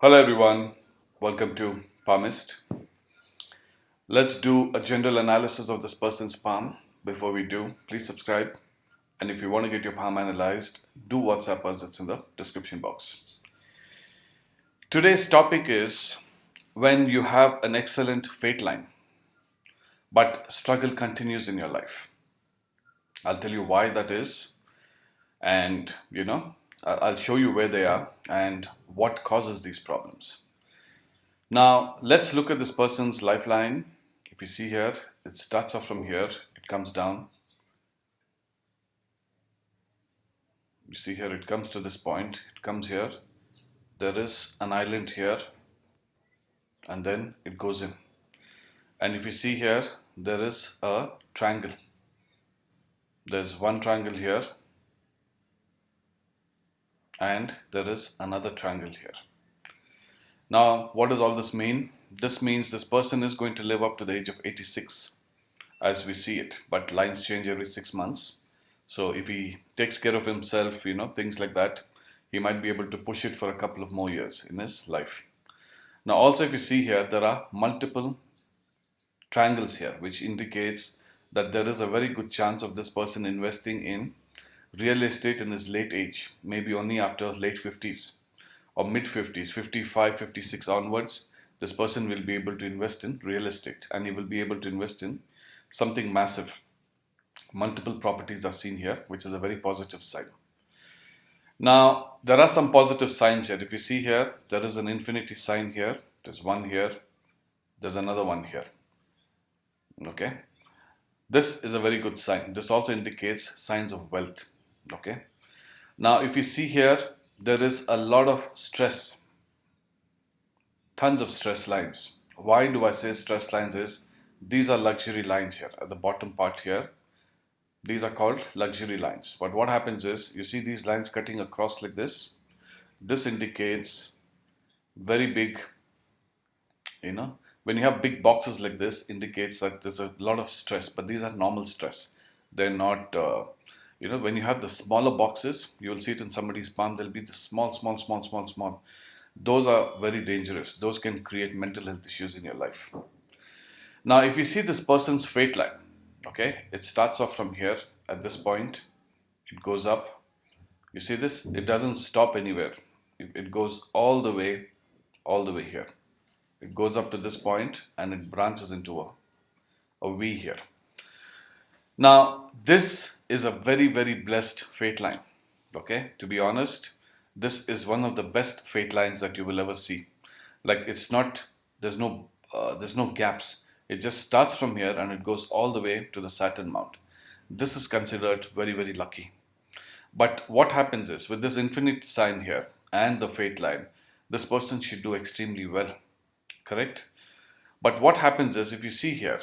Hello everyone, welcome to Palmist. Let's do a general analysis of this person's palm. Before we do, please subscribe. And if you want to get your palm analyzed, do WhatsApp us, it's in the description box. Today's topic is when you have an excellent fate line, but struggle continues in your life. I'll tell you why that is, and I'll show you where they are and what causes these problems. Now, let's look at this person's lifeline. If you see here, it starts off from here, it comes down. You see here, it comes to this point, it comes here. There is an island here, and then it goes in. And if you see here, there is a triangle. There's one triangle here, and there is another triangle here. Now, what does all this mean? This means this person is going to live up to the age of 86 as we see it, but lines change every 6 months. So if he takes care of himself, things like that, he might be able to push it for a couple of more years in his life. Now also if you see here, there are multiple triangles here, which indicates that there is a very good chance of this person investing in real estate in his late age, maybe only after late 50s or mid 50s, 55, 56 onwards. This person will be able to invest in real estate, and he will be able to invest in something massive. Multiple properties are seen here, which is a very positive sign. Now, there are some positive signs here. If you see here, there is an infinity sign here. There's one here. There's another one here. Okay. This is a very good sign. This also indicates signs of wealth. Okay. Now, if you see here, there is a lot of stress. Tons of stress lines. Why do I say stress lines is, these are luxury lines here at the bottom part here. These are called luxury lines. But what happens is, you see these lines cutting across like this. This indicates very big, when you have big boxes like this, indicates that there's a lot of stress, but these are normal stress. They're not, when you have the smaller boxes, you will see it in somebody's palm, there'll be the small. Those are very dangerous. Those can create mental health issues in your life. Now, if you see this person's fate line, okay, it starts off from here at this point, it goes up. You see this? It doesn't stop anywhere. It goes all the way here. It goes up to this point and it branches into a V here. Now, this is a very, very blessed fate line. Okay, to be honest, this is one of the best fate lines that you will ever see. Like, it's not, there's no gaps. It just starts from here and it goes all the way to the Saturn mount. This is considered very, very lucky. But what happens is, with this infinite sign here and the fate line, this person should do extremely well. Correct? But what happens is, if you see here,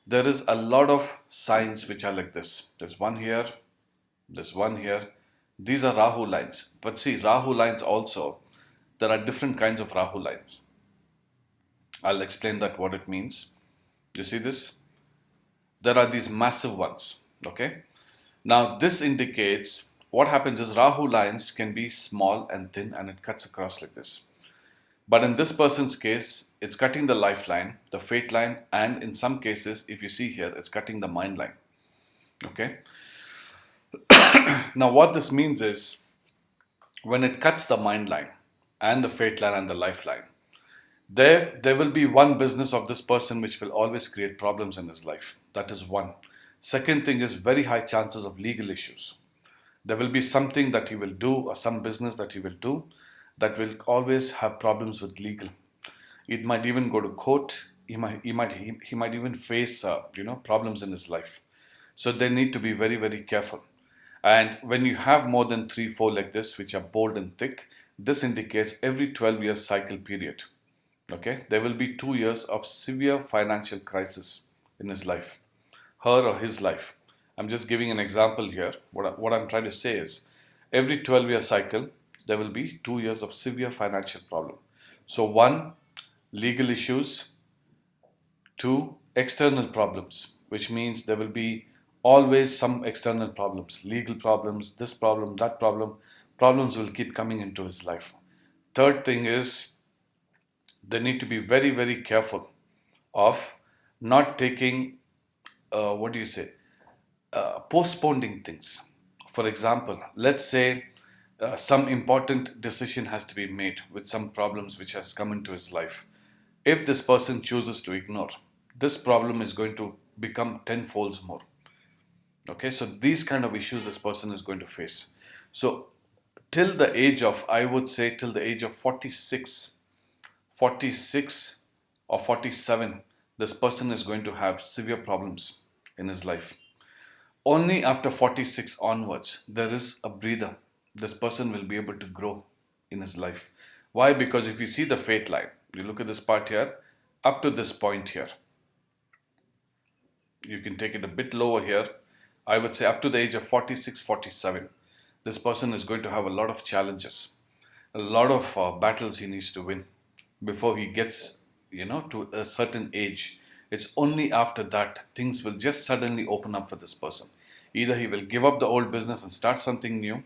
there is a lot of signs which are like this. There's one here, there's one here. These are Rahu lines. But see, Rahu lines also, there are different kinds of Rahu lines. I'll explain that what it means. You see this? There are these massive ones. Okay? Now this indicates, what happens is Rahu lines can be small and thin and it cuts across like this. But in this person's case, it's cutting the lifeline, the fate line, and in some cases, if you see here, it's cutting the mind line. Okay? Now what this means is, when it cuts the mind line and the fate line and the lifeline, there will be one business of this person which will always create problems in his life. That is one. Second thing is very high chances of legal issues. There will be something that he will do or some business that he will do that will always have problems with legal. It might even go to court. He might even face problems in his life. So they need to be very, very careful. And when you have more than 3-4 like this, which are bold and thick, this indicates every 12 years cycle period. Okay, there will be 2 years of severe financial crisis in his life, her or his life. I'm just giving an example here. What I'm trying to say is, every 12-year cycle, there will be 2 years of severe financial problem. So 1, legal issues. 2, external problems, which means there will be always some external problems, legal problems, this problem, that problem. Problems will keep coming into his life. Third thing is they need to be very, very careful of not taking, what do you say, postponing things. For example, let's say some important decision has to be made with some problems which has come into his life. If this person chooses to ignore, this problem is going to become tenfolds more. Okay, so these kind of issues this person is going to face. So till the age of, I would say till the age of 46, 46 or 47, this person is going to have severe problems in his life. Only after 46 onwards, there is a breather. This person will be able to grow in his life. Why? Because if you see the fate line, you look at this part here, up to this point here, you can take it a bit lower here. I would say up to the age of 46, 47, this person is going to have a lot of challenges, a lot of battles he needs to win before he gets, to a certain age. It's only after that things will just suddenly open up for this person. Either he will give up the old business and start something new,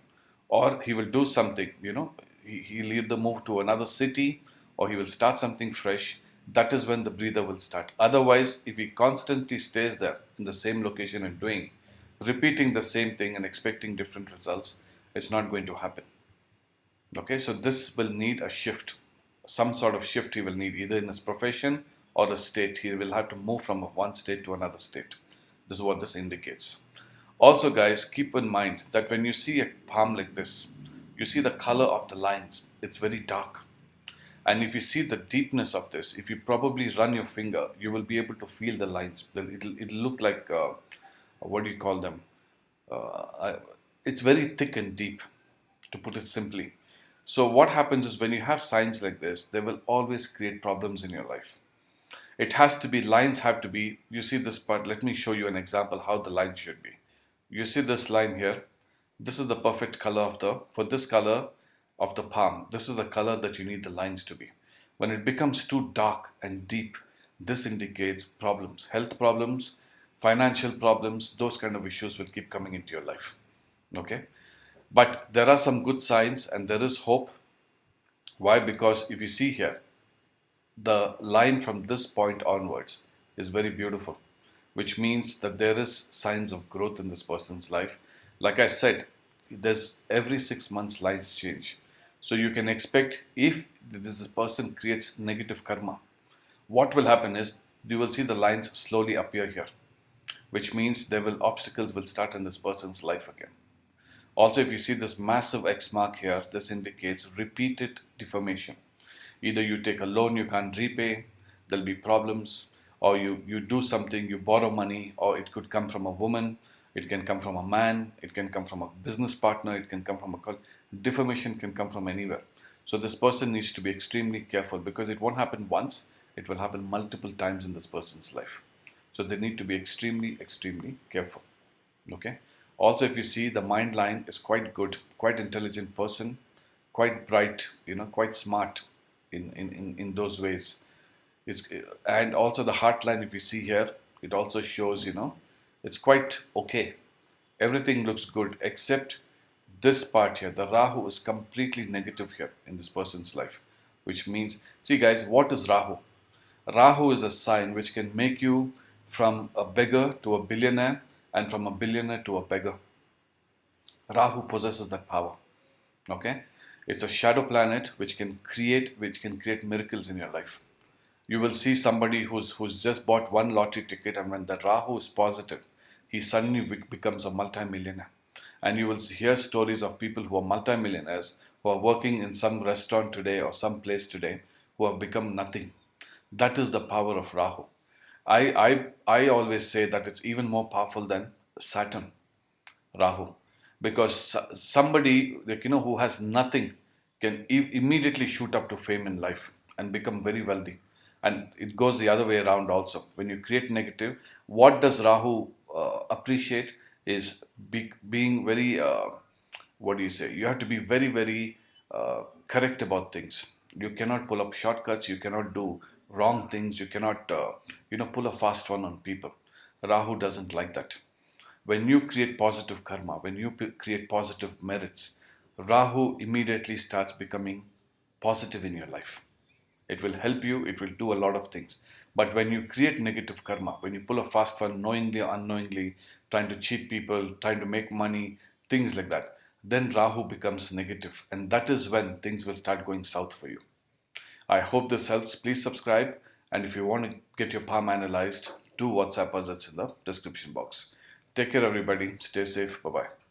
or he will do something, he'll either move to another city or he will start something fresh. That is when the breather will start. Otherwise, if he constantly stays there in the same location and repeating the same thing and expecting different results, it's not going to happen. Okay, so this will need a shift, some sort of shift he will need either in his profession or a state. He will have to move from one state to another state. This is what this indicates. Also, guys, keep in mind that when you see a palm like this, you see the color of the lines. It's very dark. And if you see the deepness of this, if you probably run your finger, you will be able to feel the lines. It'll look like, what do you call them? It's very thick and deep, to put it simply. So what happens is when you have signs like this, they will always create problems in your life. It has to be, lines have to be, you see this part, let me show you an example how the line should be. You see this line here, this is the perfect color for this color of the palm, this is the color that you need the lines to be. When it becomes too dark and deep, this indicates problems, health problems, financial problems, those kind of issues will keep coming into your life. Okay, but there are some good signs and there is hope. Why? Because if you see here, the line from this point onwards is very beautiful, which means that there is signs of growth in this person's life. Like I said, there's every 6 months lines change. So you can expect, if this person creates negative karma, what will happen is you will see the lines slowly appear here, which means obstacles will start in this person's life again. Also, if you see this massive X mark here, this indicates repeated deformation. Either you take a loan you can't repay, there'll be problems, or you do something, you borrow money, or it could come from a woman, it can come from a man, it can come from a business partner, it can come from deformation can come from anywhere. So this person needs to be extremely careful, because it won't happen once, it will happen multiple times in this person's life. So they need to be extremely, extremely careful. Okay. Also, if you see, the mind line is quite good, quite intelligent person, quite bright, quite smart in those ways. And also the heart line, if you see here, it also shows, it's quite okay. Everything looks good except this part here. The Rahu is completely negative here in this person's life, which means, see guys, what is Rahu? Rahu is a sign which can make you from a beggar to a billionaire and from a billionaire to a beggar. Rahu possesses that power. Okay, it's a shadow planet which can create miracles in your life. You will see somebody who's just bought one lottery ticket, and when the Rahu is positive, he suddenly becomes a multi-millionaire. And you will hear stories of people who are multi-millionaires, who are working in some restaurant today or some place today, who have become nothing. That is the power of Rahu. I always say that it's even more powerful than Saturn, Rahu, because somebody who has nothing can immediately shoot up to fame in life and become very wealthy. And it goes the other way around also. When you create negative, what does Rahu appreciate is being very, what do you say? You have to be very, very correct about things. You cannot pull up shortcuts. You cannot do wrong things. You cannot, pull a fast one on people. Rahu doesn't like that. When you create positive karma, when you create positive merits, Rahu immediately starts becoming positive in your life. It will help you, it will do a lot of things. But when you create negative karma, when you pull a fast one knowingly or unknowingly, trying to cheat people, trying to make money, things like that, then Rahu becomes negative. And that is when things will start going south for you. I hope this helps. Please subscribe. And if you want to get your palm analyzed, do WhatsApp us. That's in the description box. Take care, everybody. Stay safe. Bye bye.